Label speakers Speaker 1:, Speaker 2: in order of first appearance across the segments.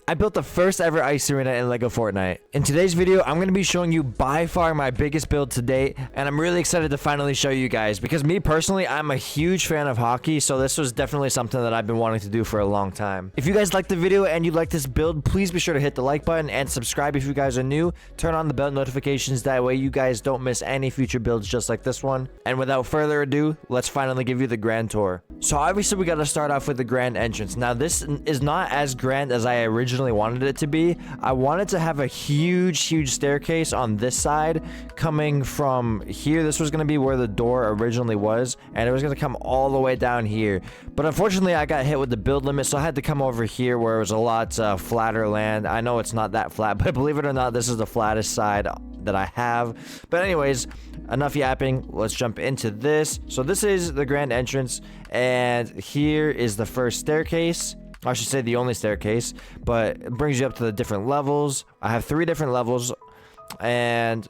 Speaker 1: I built the first ever ice arena in Lego Fortnite. In today's video, I'm going to be showing you by far my biggest build to date, and I'm really excited to finally show you guys because me personally, I'm a huge fan of hockey, so this was definitely something that I've been wanting to do for a long time. If you guys liked the video and you like this build, please be sure to hit the like button and subscribe if you guys are new. Turn on the bell notifications, that way you guys don't miss any future builds just like this one. And without further ado, let's finally give you the grand tour. So obviously we got to start off with the grand entrance. Now this is not as grand as I originally wanted it to be. I wanted to have a huge staircase on this side coming from here. This was going to be where the door originally was, and it was going to come all the way down here. But unfortunately I got hit with the build limit, so I had to come over here where it was a lot flatter land. I know it's not that flat, but believe it or not, this is the flattest side that I have. But anyways, enough yapping, let's jump into this. So this is the grand entrance, and here is the first staircase. I should say the only staircase, but it brings you up to the different levels. I have 3 different levels, and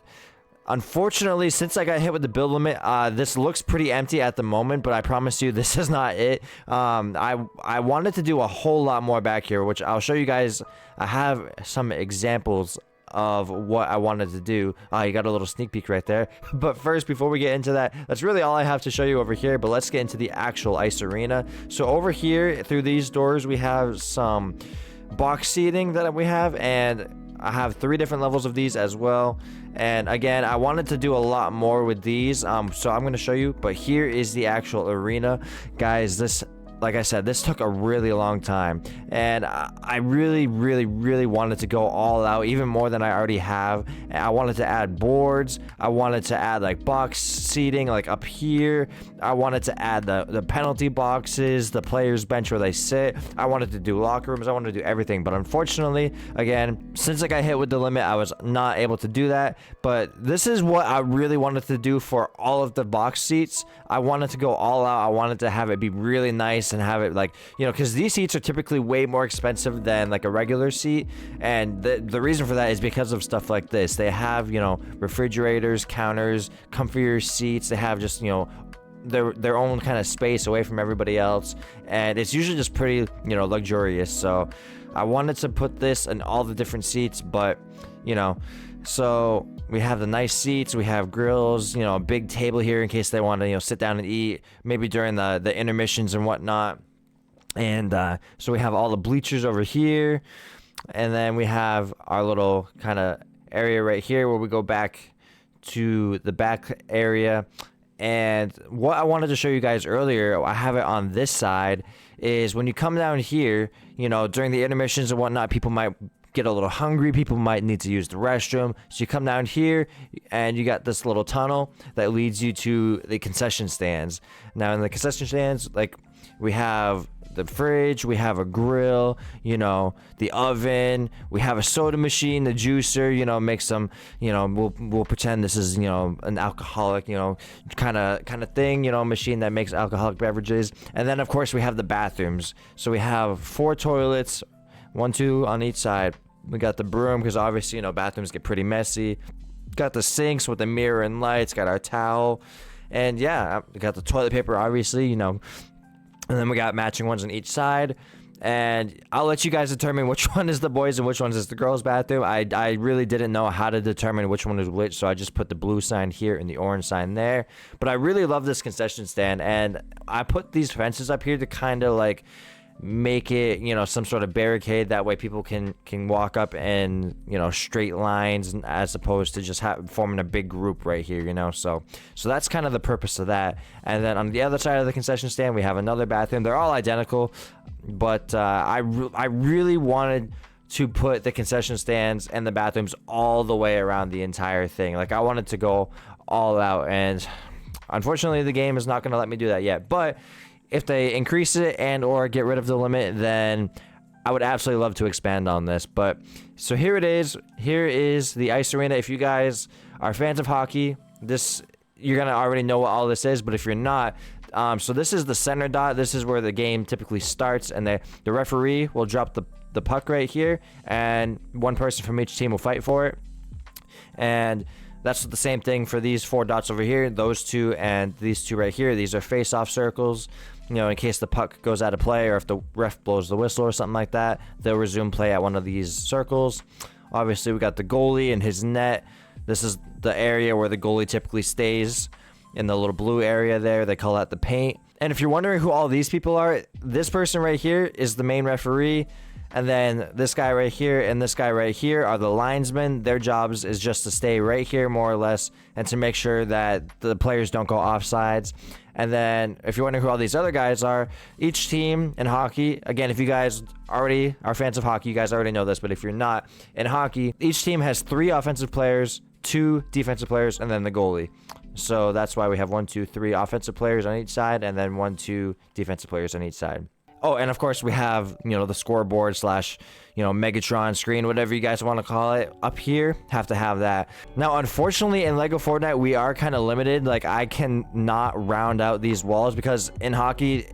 Speaker 1: unfortunately, since I got hit with the build limit, this looks pretty empty at the moment, but I promise you this is not it. I wanted to do a whole lot more back here, which I'll show you guys. I have some examples of what I wanted to do. You got a little sneak peek right there. But first, before we get into that, that's really all I have to show you over here. But let's get into the actual ice arena. So over here, through these doors, we have some box seating that we have, and I have 3 different levels of these as well. And again, I wanted to do a lot more with these, so I'm going to show you. But here is the actual arena, guys. This, like I said, this took a really long time, and I really wanted to go all out, even more than I already have. I wanted to add boards. I wanted to add like box seating like up here. I wanted to add the penalty boxes, the players bench where they sit. I wanted to do locker rooms. I wanted to do everything, but unfortunately, again, since I got hit with the limit, I was not able to do that. But this is what I really wanted to do for all of the box seats. I wanted to go all out. I wanted to have it be really nice and have it, like, you know, because these seats are typically way more expensive than like a regular seat, and the reason for that is because of stuff like this. They have, you know, refrigerators, counters, comfier seats. They have just, you know, their own kind of space away from everybody else, and it's usually just pretty, you know, luxurious. So I wanted to put this in all the different seats, but you know, so we have the nice seats, we have grills, you know, a big table here in case they want to, you know, sit down and eat maybe during the intermissions and whatnot. And so we have all the bleachers over here, and then we have our little kind of area right here where we go back to the back area. And what I wanted to show you guys earlier, I have it on this side, is when you come down here, you know, during the intermissions and whatnot, people might get a little hungry, people might need to use the restroom. So you come down here and you got this little tunnel that leads you to the concession stands. Now in the concession stands, like, we have the fridge, we have a grill, you know, the oven, we have a soda machine, the juicer, you know, make some, you know, we'll pretend this is, you know, an alcoholic, you know, kind of thing, you know, machine that makes alcoholic beverages. And then of course we have the bathrooms. So we have 4 toilets, 1, 2 on each side. We got the broom because obviously, you know, bathrooms get pretty messy. Got the sinks with the mirror and lights, got our towel, and yeah, we got the toilet paper, obviously, you know. And then we got matching ones on each side. And I'll let you guys determine which one is the boys and which one is the girls' bathroom. I really didn't know how to determine which one is which, so I just put the blue sign here and the orange sign there. But I really love this concession stand, and I put these fences up here to kind of like make it, you know, some sort of barricade. That way people can walk up in, you know, straight lines, as opposed to just forming a big group right here, you know. So that's kind of the purpose of that. And then on the other side of the concession stand, we have another bathroom. They're all identical, but I really wanted to put the concession stands and the bathrooms all the way around the entire thing. Like, I wanted to go all out, and unfortunately the game is not going to let me do that yet. But if they increase it and or get rid of the limit, then I would absolutely love to expand on this. But so here it is. Here is the ice arena. If you guys are fans of hockey, this, you're gonna already know what all this is. But if you're not, so this is the center dot. This is where the game typically starts, and the referee will drop the puck right here, and one person from each team will fight for it. And That's the same thing for these 4 dots over here. Those 2 and these 2 right here. These are face-off circles. You know, in case the puck goes out of play or if the ref blows the whistle or something like that, they'll resume play at one of these circles. Obviously, we got the goalie and his net. This is the area where the goalie typically stays, in the little blue area there. They call that the paint. And if you're wondering who all these people are, this person right here is the main referee. And then this guy right here and this guy right here are the linesmen. Their jobs is just to stay right here, more or less, and to make sure that the players don't go offsides. And then if you're wondering who all these other guys are, each team in hockey, again, if you guys already are fans of hockey, you guys already know this, but if you're not, in hockey, each team has 3 offensive players, 2 defensive players, and then the goalie. So that's why we have 1, 2, 3 offensive players on each side, and then 1, 2 defensive players on each side. Oh, and of course we have, you know, the scoreboard slash, you know, Megatron screen, whatever you guys want to call it, up here. Have to have that. Now, unfortunately, in Lego Fortnite, we are kind of limited. Like, I cannot round out these walls because in hockey,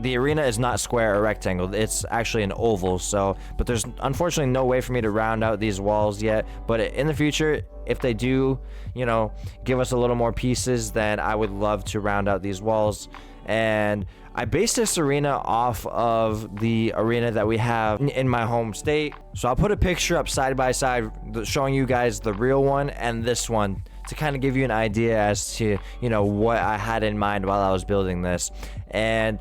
Speaker 1: the arena is not square or rectangle. It's actually an oval. So, but there's unfortunately no way for me to round out these walls yet. But in the future, if they do, you know, give us a little more pieces, then I would love to round out these walls. And I based this arena off of the arena that we have in my home state. So I'll put a picture up side by side showing you guys the real one and this one to kind of give you an idea as to, you know, what I had in mind while I was building this. And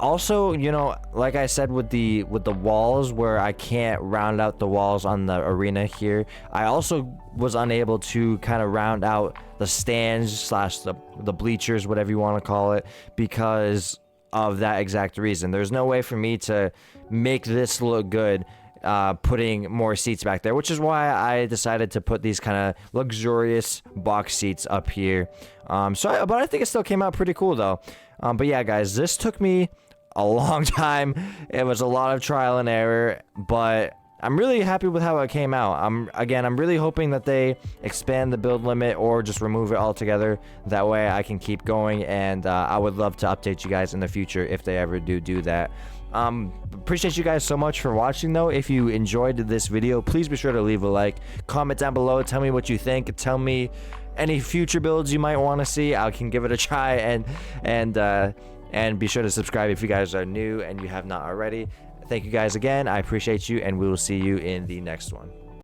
Speaker 1: also, you know, like I said with the walls where I can't round out the walls on the arena here, I also was unable to kind of round out the stands slash the bleachers, whatever you want to call it, because of that exact reason. There's no way for me to make this look good putting more seats back there, which is why I decided to put these kind of luxurious box seats up here. But I think it still came out pretty cool though. But yeah, guys, this took me a long time. It was a lot of trial and error, but I'm really happy with how it came out. I'm really hoping that they expand the build limit or just remove it altogether. That way I can keep going, and I would love to update you guys in the future if they ever do that. Appreciate you guys so much for watching though. If you enjoyed this video, please be sure to leave a like, comment down below, tell me what you think, tell me any future builds you might want to see. I can give it a try, and be sure to subscribe if you guys are new and you have not already. Thank you guys again. I appreciate you, and we will see you in the next one.